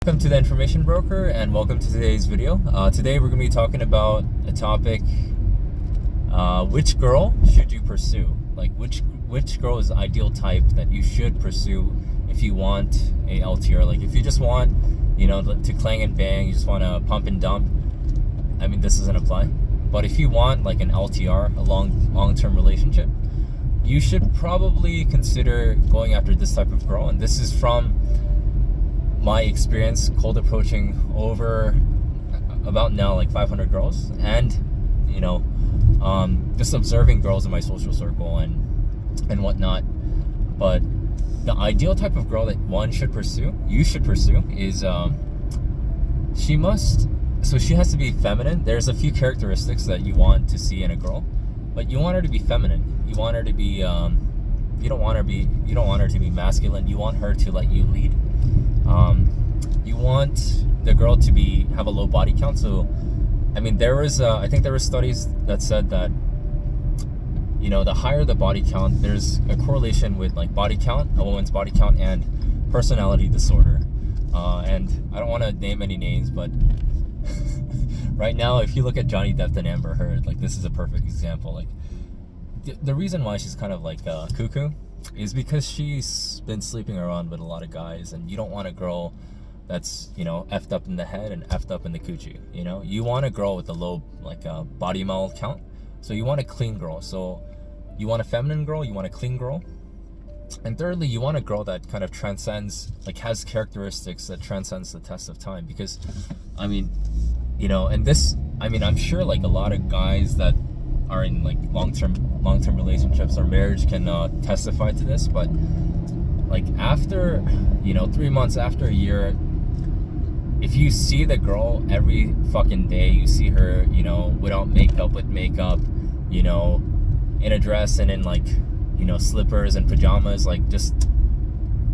Welcome to the Information Broker and welcome to today's video. Today we're going to be talking about a topic, which girl should you pursue? Like which girl is the ideal type that you should pursue if you want a LTR? Like if you just want, to clang and bang, you just want to pump and dump, I mean this doesn't apply. But if you want like an LTR, a long-term relationship, you should probably consider going after this type of girl. And this is from my experience cold approaching over about now like 500 girls, and just observing girls in my social circle and whatnot. But the ideal type of girl that you should pursue is she has to be feminine. There's a few characteristics that you want to see in a girl, but you want her to be feminine. You want her to be you don't want her to be masculine. You want her to let you lead. You want the girl to have a low body count. So, I mean, I think there were studies that said that, the higher the body count, there's a correlation with like body count, a woman's body count, and personality disorder. And I don't want to name any names, but right now, if you look at Johnny Depp and Amber Heard, like this is a perfect example. Like the reason why she's kind of like cuckoo is because she's been sleeping around with a lot of guys, and you don't want a girl that's effed up in the head and effed up in the coochie. You want a girl with a low body mole count. So you want a clean girl. So you want a feminine girl, you want a clean girl, and thirdly, you want a girl that kind of transcends, like has characteristics that transcends the test of time. Because I'm sure like a lot of guys that are in like long-term relationships or marriage can testify to this. But like after 3 months, after a year, if you see the girl every fucking day, you see her without makeup, with makeup, in a dress and in like slippers and pajamas, like just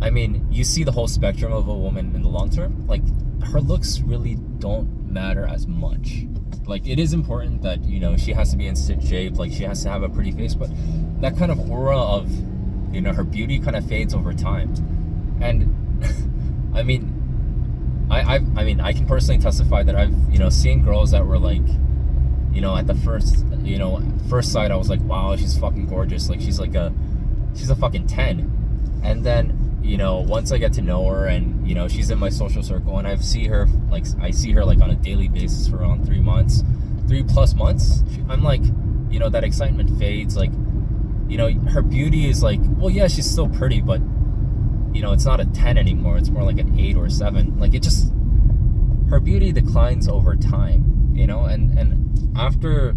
you see the whole spectrum of a woman in the long term. Like her looks really don't matter as much. Like it is important that she has to be in shape, like she has to have a pretty face, but that kind of aura of her beauty kind of fades over time. And I can personally testify that I've seen girls that were like at the first sight I was like, wow, she's fucking gorgeous, like she's a fucking 10. And then once I get to know her and she's in my social circle and I see her like on a daily basis for around 3+ months, I'm like, that excitement fades. Like her beauty is like, well, yeah, she's still pretty, but it's not a 10 anymore, it's more like an 8 or 7. Like her beauty declines over time, and after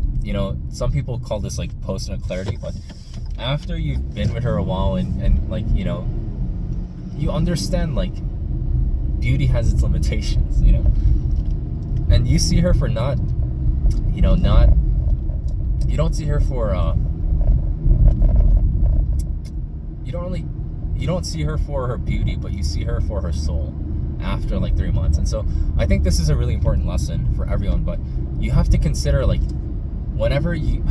some people call this like post-nut clarity, but after you've been with her a while and like you understand like beauty has its limitations, and you see her for you don't see her for you don't see her for her beauty, but you see her for her soul after like 3 months. And so I think this is a really important lesson for everyone. But you have to consider, like, whenever you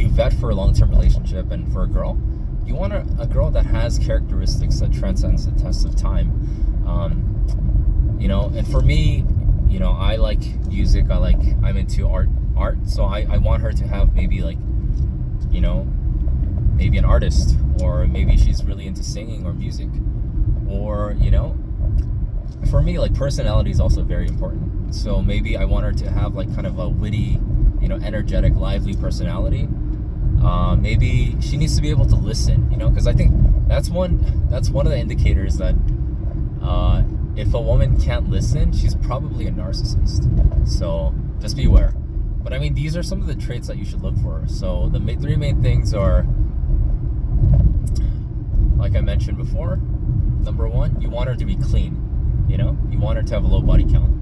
vet for a long-term relationship and for a girl, you want a girl that has characteristics that transcends the test of time. And for me, I like music, I'm into art, so I want her to have maybe like maybe an artist, or maybe she's really into singing or music, or for me, like, personality is also very important. So maybe I want her to have like kind of a witty, energetic, lively personality. Maybe she needs to be able to listen, because I think that's one of the indicators that if a woman can't listen, she's probably a narcissist. So just beware. But these are some of the traits that you should look for. So the three main things are, like I mentioned before. Number one, you want her to be clean. You want her to have a low body count.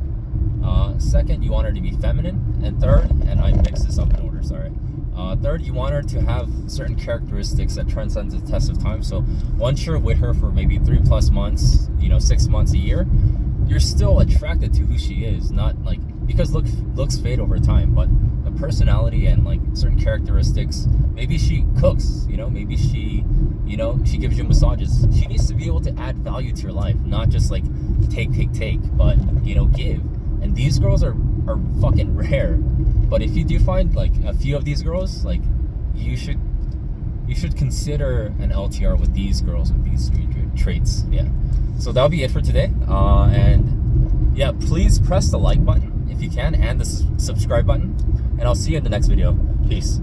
Second, you want her to be feminine. And third, and I mixed this up in order, sorry. Third, you want her to have certain characteristics that transcend the test of time. So once you're with her for maybe 3+ months, 6 months, a year, you're still attracted to who she is. Not like, because looks fade over time, but the personality and like certain characteristics. Maybe she cooks, maybe she You know, she gives you massages. She needs to be able to add value to your life, not just like take, but you know, give. And these girls are fucking rare. But if you do find like a few of these girls, like you should consider an LTR with these girls with these three traits. Yeah. So that'll be it for today. And yeah, please press the like button if you can, and the subscribe button. And I'll see you in the next video. Peace.